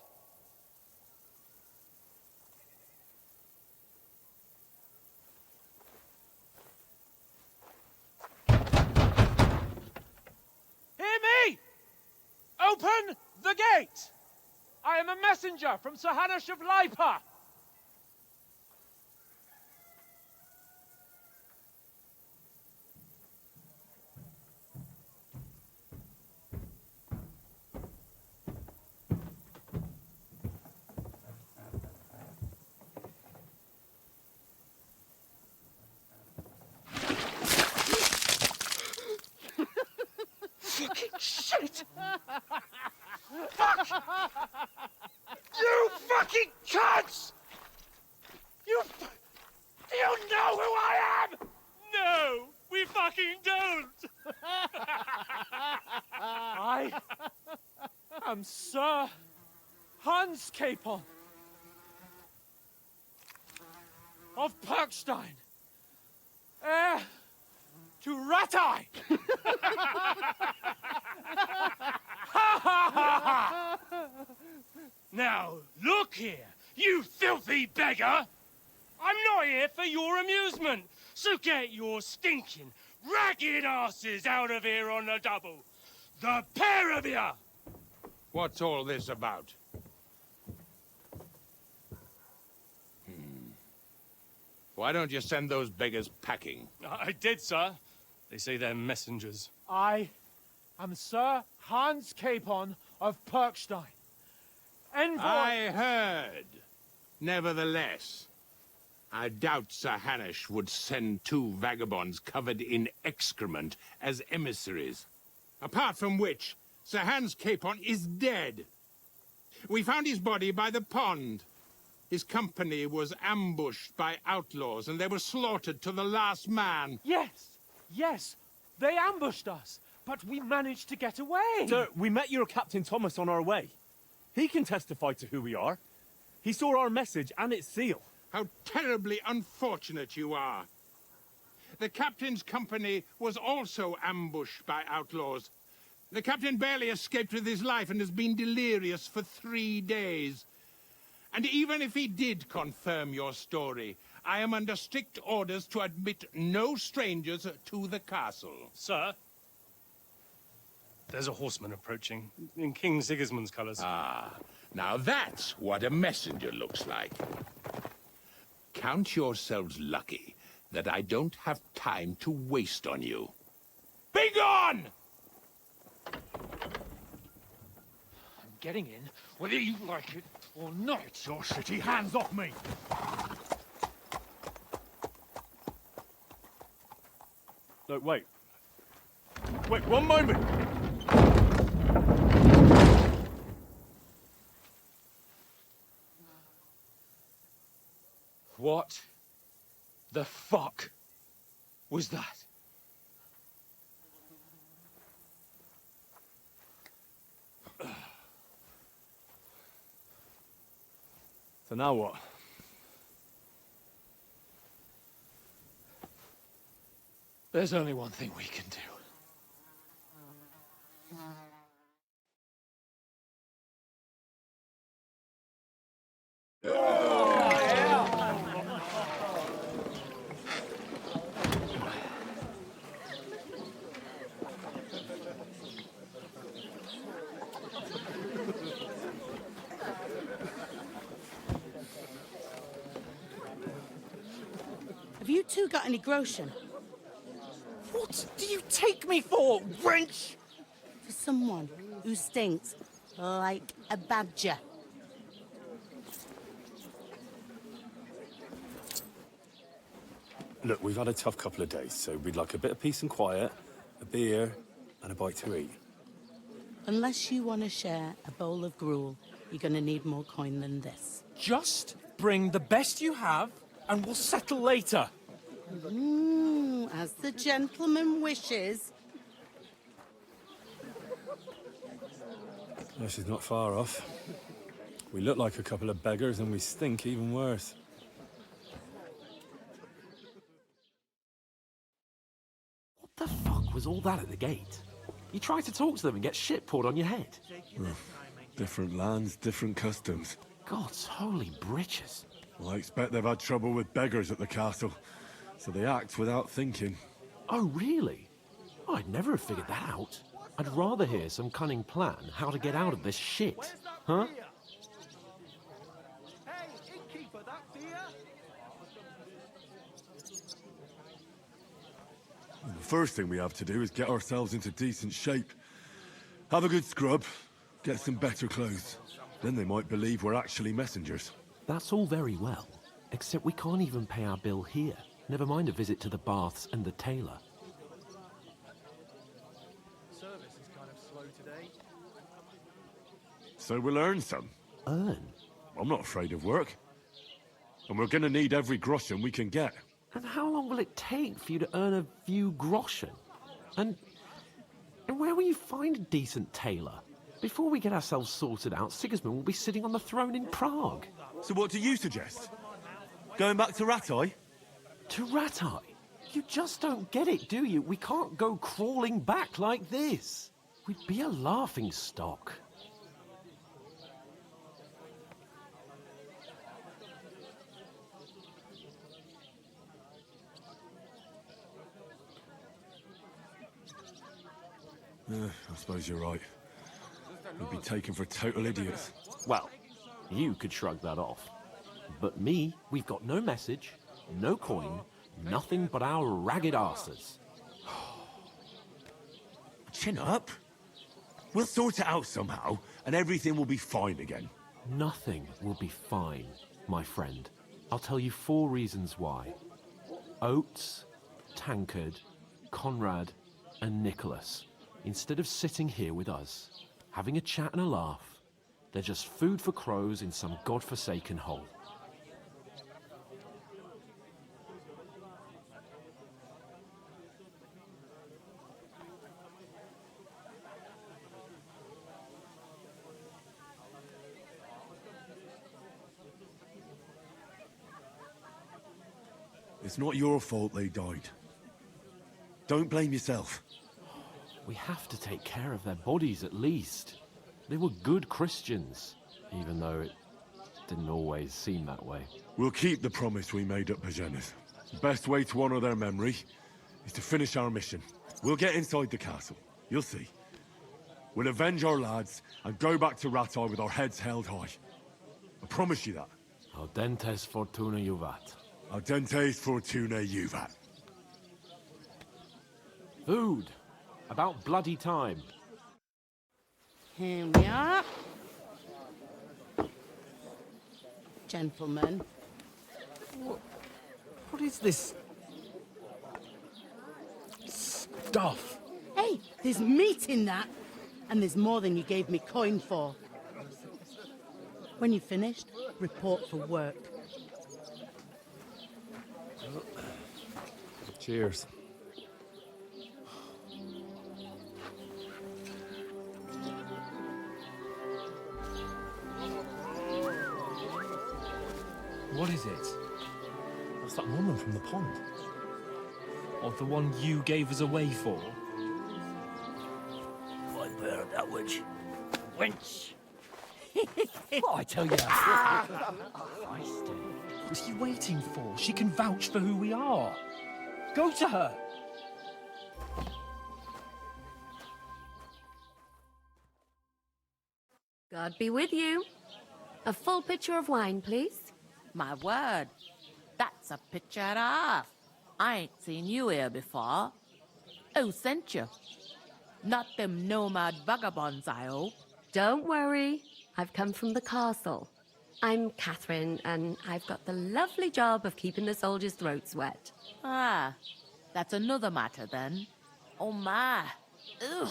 Speaker 4: Hear me! Open the gate! I am a messenger from Sihenk of Lipa. Fucking shit! Fuck! You fucking cunts! Do you know who I am? No, we fucking don't! I am Sir Hans Capon of Perkstein, heir to Ratai! Now, look here, you filthy beggar! I'm not here for your amusement, so get your stinking, ragged asses out of here on the double. The pair of you!
Speaker 5: What's all this about? Why don't you send those beggars packing?
Speaker 4: I did, sir. They say they're messengers. I am Sir Hans Capon of Perkstein. Envoy...
Speaker 5: I heard. Nevertheless, I doubt Sihenk would send two vagabonds covered in excrement as emissaries. Apart from which, Sir Hans Capon is dead. We found his body by the pond. His company was ambushed by outlaws, and they were slaughtered to the last man.
Speaker 4: Yes, they ambushed us, but we managed to get away.
Speaker 11: Sir, we met your Captain Thomas on our way. He can testify to who we are. He saw our message and its seal.
Speaker 5: How terribly unfortunate you are. The captain's company was also ambushed by outlaws. The captain barely escaped with his life and has been delirious for 3 days. And even if he did confirm your story, I am under strict orders to admit no strangers to the castle.
Speaker 4: Sir, there's a horseman approaching, in King Sigismund's colours.
Speaker 5: Ah, now that's what a messenger looks like. Count yourselves lucky that I don't have time to waste on you. Be gone!
Speaker 4: I'm getting in, whether you like it or not.
Speaker 11: Your shitty hands off me! No, wait. Wait, one moment!
Speaker 4: What the fuck was that?
Speaker 11: So now what?
Speaker 4: There's only one thing we can do.
Speaker 12: Have you two got any groschen?
Speaker 11: What do you take me for, wench?
Speaker 12: For someone who stinks like a badger.
Speaker 11: Look, we've had a tough couple of days, so we'd like a bit of peace and quiet, a beer, and a bite to eat.
Speaker 12: Unless you want to share a bowl of gruel, you're going to need more coin than this.
Speaker 11: Just bring the best you have, and we'll settle later.
Speaker 12: As the gentleman wishes.
Speaker 2: Well, she's not far off. We look like a couple of beggars, and we stink even worse.
Speaker 10: What the fuck was all that at the gate? You tried to talk to them and get shit poured on your head.
Speaker 2: Different lands, different customs.
Speaker 10: God's holy britches.
Speaker 2: Well, I expect they've had trouble with beggars at the castle, so they act without thinking.
Speaker 10: Oh, really? I'd never have figured that out. I'd rather hear some cunning plan how to get out of this shit. Huh?
Speaker 4: Hey, innkeeper, that beer?
Speaker 2: The first thing we have to do is get ourselves into decent shape. Have a good scrub, get some better clothes. Then they might believe we're actually messengers.
Speaker 10: That's all very well, except we can't even pay our bill here. Never mind a visit to the baths and the tailor.
Speaker 4: Service is kind of slow today.
Speaker 2: So we'll earn some.
Speaker 10: Earn?
Speaker 2: I'm not afraid of work. And we're gonna need every groschen we can get.
Speaker 10: And how long will it take for you to earn a few groschen? And where will you find a decent tailor? Before we get ourselves sorted out, Sigismund will be sitting on the throne in Prague.
Speaker 3: So what do you suggest? Going back to Ratai?
Speaker 10: To Ratai? You just don't get it, do you? We can't go crawling back like this. We'd be a laughing stock.
Speaker 2: I suppose you're right. We'd be taken for total idiots.
Speaker 10: Well, you could shrug that off. But me, we've got no message, no coin, nothing but our ragged arses.
Speaker 3: Chin up. We'll sort it out somehow, and everything will be fine again.
Speaker 10: Nothing will be fine, my friend. I'll tell you 4 reasons why. Oates, Tankard, Conrad, and Nicholas, instead of sitting here with us, having a chat and a laugh, they're just food for crows in some godforsaken hole.
Speaker 2: It's not your fault they died. Don't blame yourself.
Speaker 10: We have to take care of their bodies at least. They were good Christians, even though it didn't always seem that way.
Speaker 2: We'll keep the promise we made at Bajena's. The best way to honor their memory is to finish our mission. We'll get inside the castle. You'll see. We'll avenge our lads and go back to Ratai with our heads held high. I promise you that.
Speaker 10: Audentes fortuna juvat.
Speaker 2: Audentes fortuna juvat.
Speaker 10: Food. About bloody time.
Speaker 12: Here we are. Gentlemen.
Speaker 11: What is this stuff?
Speaker 12: Hey, there's meat in that. And there's more than you gave me coin for. When you've finished, report for work.
Speaker 2: Cheers.
Speaker 11: What is it? That's that woman from the pond. Or the one you gave us away for?
Speaker 3: I bear that witch.
Speaker 7: Wench! What I tell you?
Speaker 11: What are you waiting for? She can vouch for who we are. Go to her.
Speaker 13: God be with you. A full pitcher of wine, please.
Speaker 12: My word, that's a picture and a half.
Speaker 14: I ain't seen you here before. Who sent you? Not them nomad vagabonds, I hope.
Speaker 13: Don't worry. I've come from the castle. I'm Catherine, and I've got the lovely job of keeping the soldiers' throats wet.
Speaker 14: Ah, that's another matter then. Oh my. Ugh.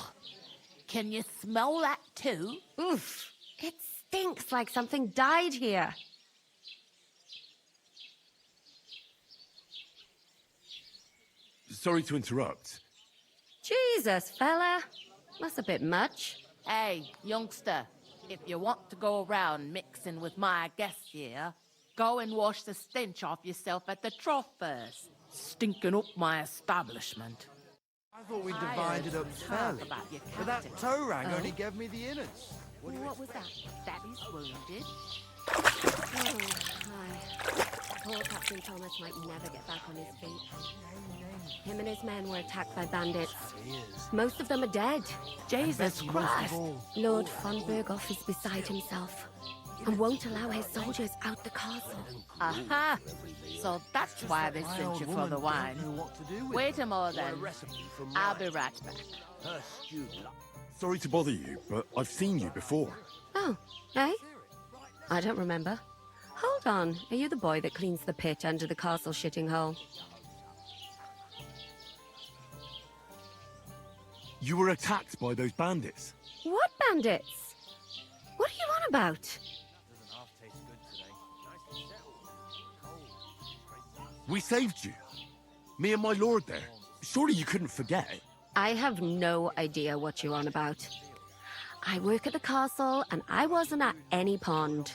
Speaker 14: Can you smell that too?
Speaker 13: Oof. It stinks like something died here.
Speaker 2: Sorry to interrupt.
Speaker 13: Jesus, fella. That's a bit much.
Speaker 14: Hey, youngster, if you want to go around mixing with my guests here, go and wash the stench off yourself at the trough first. Stinking up my establishment.
Speaker 15: I thought we divided up fairly, but that toe rag only gave me the innards.
Speaker 14: What was that? Daddy's wounded.
Speaker 13: Oh, hi. Poor Captain Thomas might never get back on his feet. Him and his men were attacked by bandits. Most of them are dead.
Speaker 14: Jesus Christ!
Speaker 13: Lord von Berghoff is beside himself and won't allow his soldiers out the castle.
Speaker 14: Aha! So that's why they sent you for the wine. Wait a moment then. I'll be right back.
Speaker 2: Sorry to bother you, but I've seen you before.
Speaker 13: Oh, eh? I don't remember. Hold on, are you the boy that cleans the pit under the castle shitting hole?
Speaker 2: You were attacked by those bandits.
Speaker 13: What bandits? What are you on about?
Speaker 2: We saved you. Me and my lord there. Surely you couldn't forget.
Speaker 13: I have no idea what you're on about. I work at the castle, and I wasn't at any pond.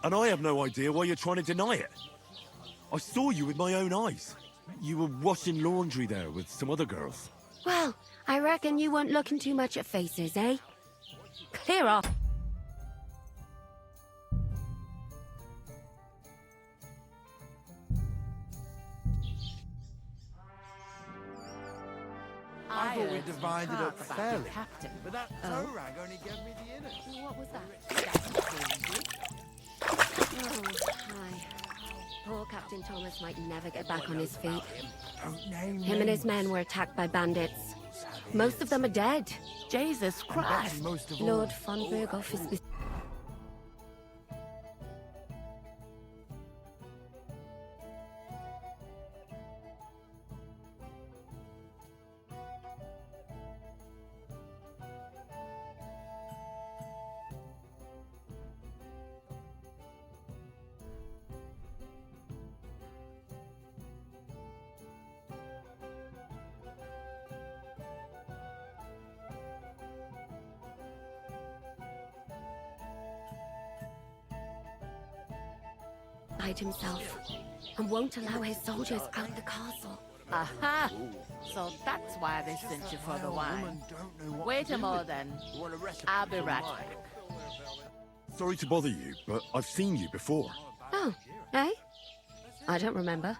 Speaker 2: And I have no idea why you're trying to deny it. I saw you with my own eyes. You were washing laundry there with some other girls.
Speaker 13: Well, I reckon you weren't looking too much at faces, eh? Clear off.
Speaker 15: I thought we divided up fairly,
Speaker 14: Captain.
Speaker 15: but that toe rag only gave me the innards.
Speaker 13: What was that? Oh, hi. Poor Captain Thomas might never get back on his feet. Him and his men were attacked by bandits. Most of them are dead.
Speaker 14: Jesus Christ!
Speaker 13: Lord von Berghoff is... himself and won't allow his soldiers out the castle.
Speaker 14: Aha! So that's why they sent you for the wine. Wait a moment then. I'll be right back.
Speaker 2: Sorry to bother you, but I've seen you before.
Speaker 13: Oh, eh? I don't remember.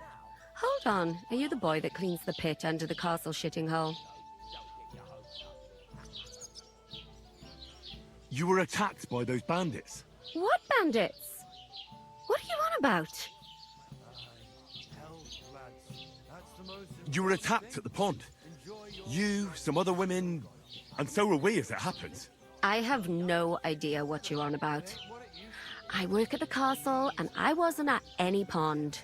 Speaker 13: Hold on, are you the boy that cleans the pit under the castle shitting hole?
Speaker 2: You were attacked by those bandits.
Speaker 13: What bandits? What are you on about?
Speaker 2: You were attacked at the pond. You, some other women, and so were we as it happened.
Speaker 13: I have no idea what you're on about. I work at the castle, and I wasn't at any pond.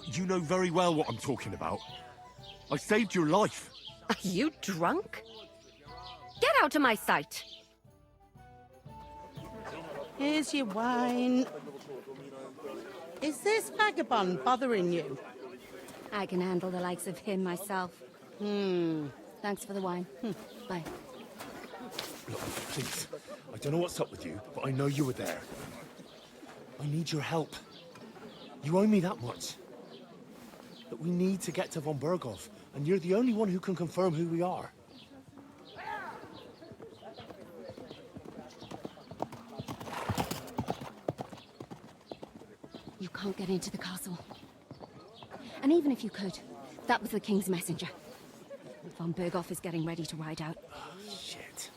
Speaker 2: You know very well what I'm talking about. I saved your life.
Speaker 13: Are you drunk? Get out of my sight!
Speaker 12: Here's your wine. Is this vagabond bothering you?
Speaker 16: I can handle the likes of him myself. Thanks for the wine. Bye.
Speaker 2: Look, please. I don't know what's up with you, but I know you were there. I need your help. You owe me that much. But we need to get to von Berghoff, and you're the only one who can confirm who we are.
Speaker 16: You can't get into the castle. And even if you could, that was the king's messenger. Von Berghoff is getting ready to ride out.
Speaker 7: Shit.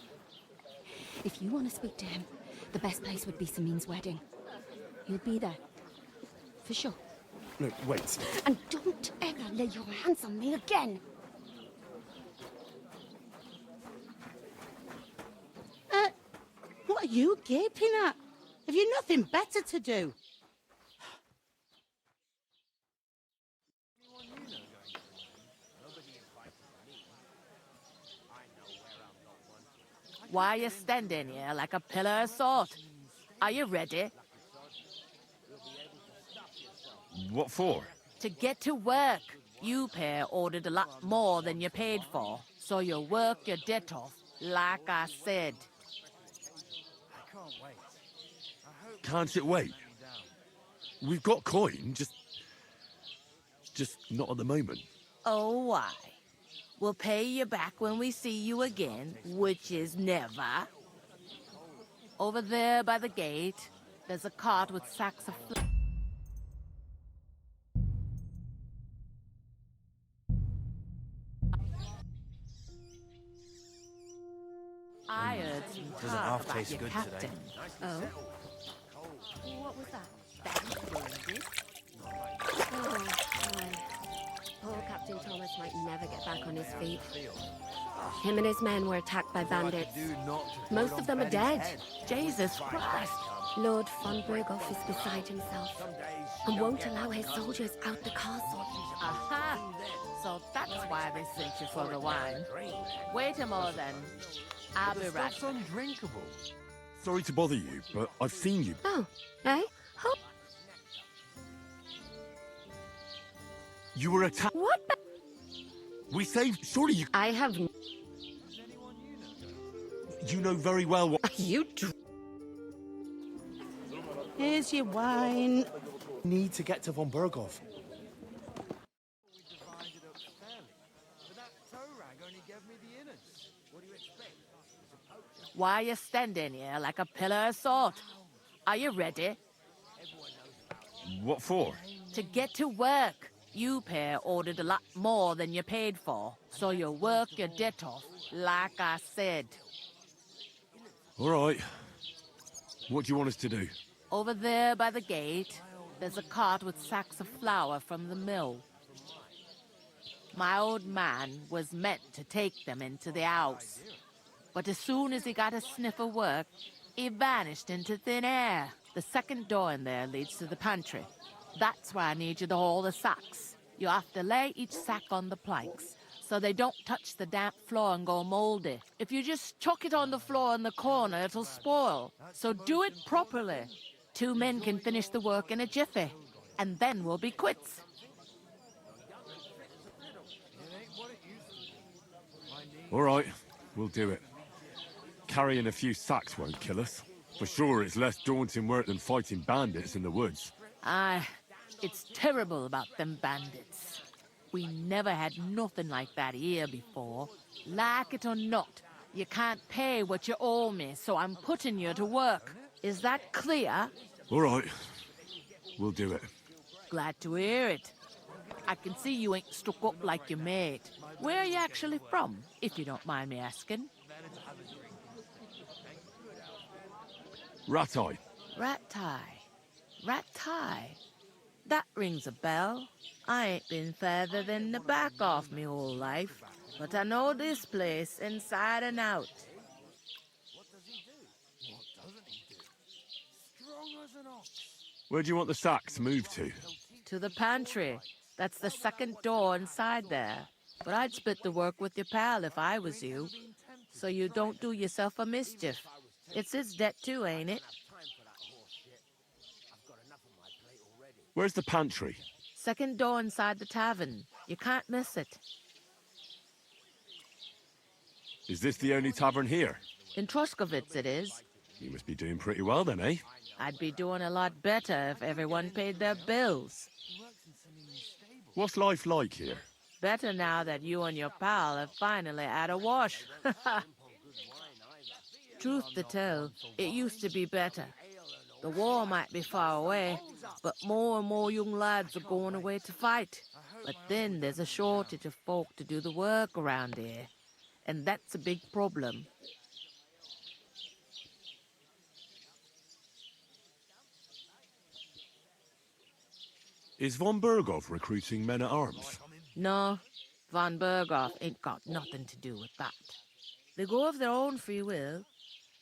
Speaker 16: If you want to speak to him, the best place would be Samin's wedding. You'll be there. For sure.
Speaker 11: No, wait.
Speaker 16: And don't ever lay your hands on me again!
Speaker 12: What are you gaping at? Have you nothing better to do?
Speaker 14: Why are you standing here like a pillar of salt? Are you ready?
Speaker 2: What for?
Speaker 14: To get to work. You pair ordered a lot more than you paid for, so you'll work your debt off, like I said.
Speaker 2: Can't it wait? We've got coin, just not at the moment.
Speaker 14: Oh, why? We'll pay you back when we see you again, which is never. Over there by the gate, there's a cart with sacks of flour. I heard some
Speaker 15: Doesn't
Speaker 14: talk
Speaker 15: half
Speaker 14: about
Speaker 15: taste
Speaker 14: your
Speaker 15: good
Speaker 14: captain.
Speaker 15: today.
Speaker 16: Oh? What was that?
Speaker 13: Oh, God. Poor Captain Thomas might never get back on his feet. Him and his men were attacked by bandits. Most of them are dead. Jesus Christ. Lord von Berghoff is beside himself and won't allow his soldiers out the castle.
Speaker 14: Aha! So that's why they sent you for the wine. Wait a moment then. I'll be right back.
Speaker 2: Undrinkable. Sorry to bother you, but I've seen you.
Speaker 13: Oh, eh? Oh.
Speaker 2: You were attacked.
Speaker 13: What?
Speaker 2: We saved. Surely you.
Speaker 13: I have.
Speaker 2: You know very well what.
Speaker 13: You.
Speaker 12: Here's your wine.
Speaker 11: Need to get to von Berghoff.
Speaker 14: Why are you standing here like a pillar of salt? Are you ready?
Speaker 2: What for?
Speaker 14: To get to work. You pair ordered a lot more than you paid for, so you'll work your debt off, like I said.
Speaker 2: All right. What do you want us to do?
Speaker 14: Over there by the gate, there's a cart with sacks of flour from the mill. My old man was meant to take them into the house. But as soon as he got a sniff of work, he vanished into thin air. The second door in there leads to the pantry. That's why I need you to haul the sacks. You have to lay each sack on the planks, so they don't touch the damp floor and go moldy. If you just chuck it on the floor in the corner, it'll spoil. So do it properly. 2 men can finish the work in a jiffy, and then we'll be quits.
Speaker 2: All right, we'll do it. Carrying a few sacks won't kill us. For sure, it's less daunting work than fighting bandits in the woods.
Speaker 14: Aye, it's terrible about them bandits. We never had nothing like that here before. Like it or not, you can't pay what you owe me, so I'm putting you to work. Is that clear?
Speaker 2: All right, we'll do it.
Speaker 14: Glad to hear it. I can see you ain't stuck up like your mate. Where are you actually from, if you don't mind me asking?
Speaker 2: Ratai.
Speaker 14: Ratai. Ratai. That rings a bell. I ain't been further than the back off me whole life, but I know this place inside and out.
Speaker 2: Where do you want the sacks moved to?
Speaker 14: To the pantry. That's the second door inside there. But I'd split the work with your pal if I was you, so you don't do yourself a mischief. It's his debt too, ain't it?
Speaker 2: Where's the pantry?
Speaker 14: Second door inside the tavern. You can't miss it.
Speaker 2: Is this the only tavern here?
Speaker 14: In Troskovitz it is.
Speaker 2: You must be doing pretty well then, eh?
Speaker 14: I'd be doing a lot better if everyone paid their bills.
Speaker 2: What's life like here?
Speaker 14: Better now that you and your pal have finally had a wash. Truth to tell, it used to be better. The war might be far away, but more and more young lads are going away to fight. But then there's a shortage of folk to do the work around here, and that's a big problem.
Speaker 2: Is von Berghoff recruiting men-at-arms?
Speaker 14: No, von Berghoff ain't got nothing to do with that. They go of their own free will.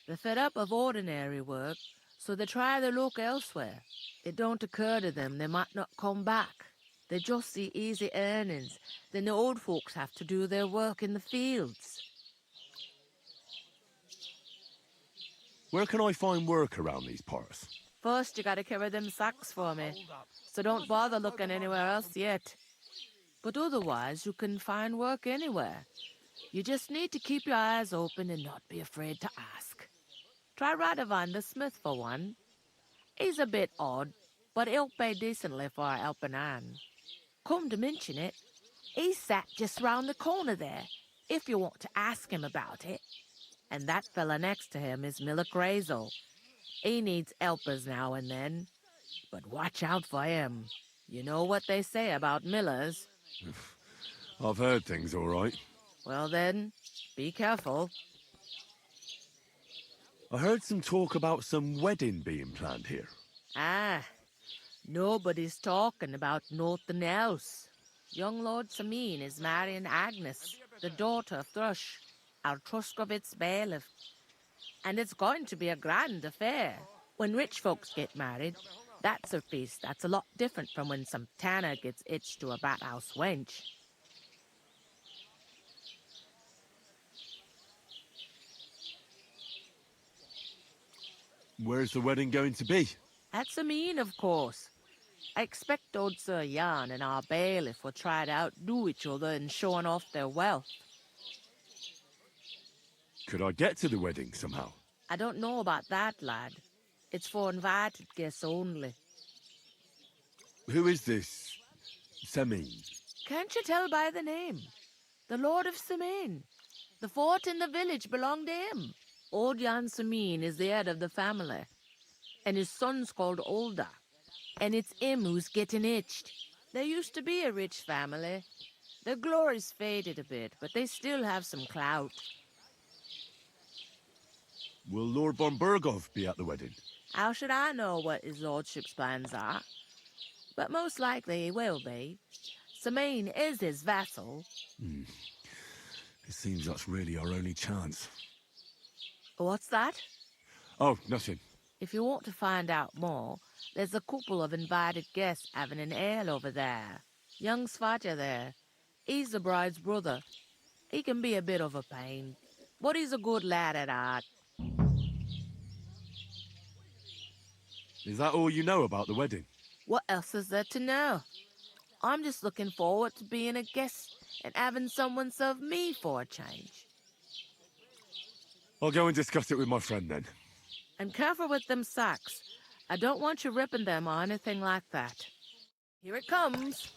Speaker 14: They're fed up of ordinary work, so they try their luck elsewhere. It don't occur to them they might not come back. They just see easy earnings. Then the old folks have to do their work in the fields.
Speaker 2: Where can I find work around these parts?
Speaker 14: First, you gotta carry them sacks for me, so don't bother looking anywhere else yet. But otherwise, you can find work anywhere. You just need to keep your eyes open and not be afraid to ask. Try Radovan the smith for one. He's a bit odd, but he'll pay decently for a helping hand. Come to mention it, he's sat just round the corner there, if you want to ask him about it. And that fella next to him is Miller Crazel. He needs helpers now and then, but watch out for him. You know what they say about Millers.
Speaker 2: I've heard things, all right.
Speaker 14: Well then, be careful.
Speaker 2: I heard some talk about some wedding being planned here.
Speaker 14: Ah, nobody's talking about nothing else. Young Lord Samin is marrying Agnes, the daughter of Thrush, our Truskovitz bailiff. And it's going to be a grand affair. When rich folks get married, that's a feast that's a lot different from when some tanner gets hitched to a bathouse wench.
Speaker 2: Where's the wedding going to be?
Speaker 14: At Samin, of course. I expect old Sir Jan and our bailiff will try to outdo each other in showing off their wealth.
Speaker 2: Could I get to the wedding somehow?
Speaker 14: I don't know about that, lad. It's for invited guests only.
Speaker 2: Who is this Semin?
Speaker 14: Can't you tell by the name? The Lord of Samin. The fort in the village belonged to him. Old Jan Samin is the head of the family, and his son's called Olda, and it's him who's getting itched. There used to be a rich family. Their glory's faded a bit, but they still have some clout.
Speaker 2: Will Lord von Berghoff be at the wedding?
Speaker 14: How should I know what his lordship's plans are? But most likely he will be. Samin is his vassal.
Speaker 2: It seems that's really our only chance.
Speaker 14: What's that?
Speaker 2: Oh, nothing.
Speaker 14: If you want to find out more, there's a couple of invited guests having an ale over there. Young Svatja there. He's the bride's brother. He can be a bit of a pain, but he's a good lad at heart.
Speaker 2: Is that all you know about the wedding?
Speaker 14: What else is there to know? I'm just looking forward to being a guest and having someone serve me for a change.
Speaker 2: I'll go and discuss it with my friend then.
Speaker 14: And careful with them sacks. I don't want you ripping them or anything like that. Here it comes.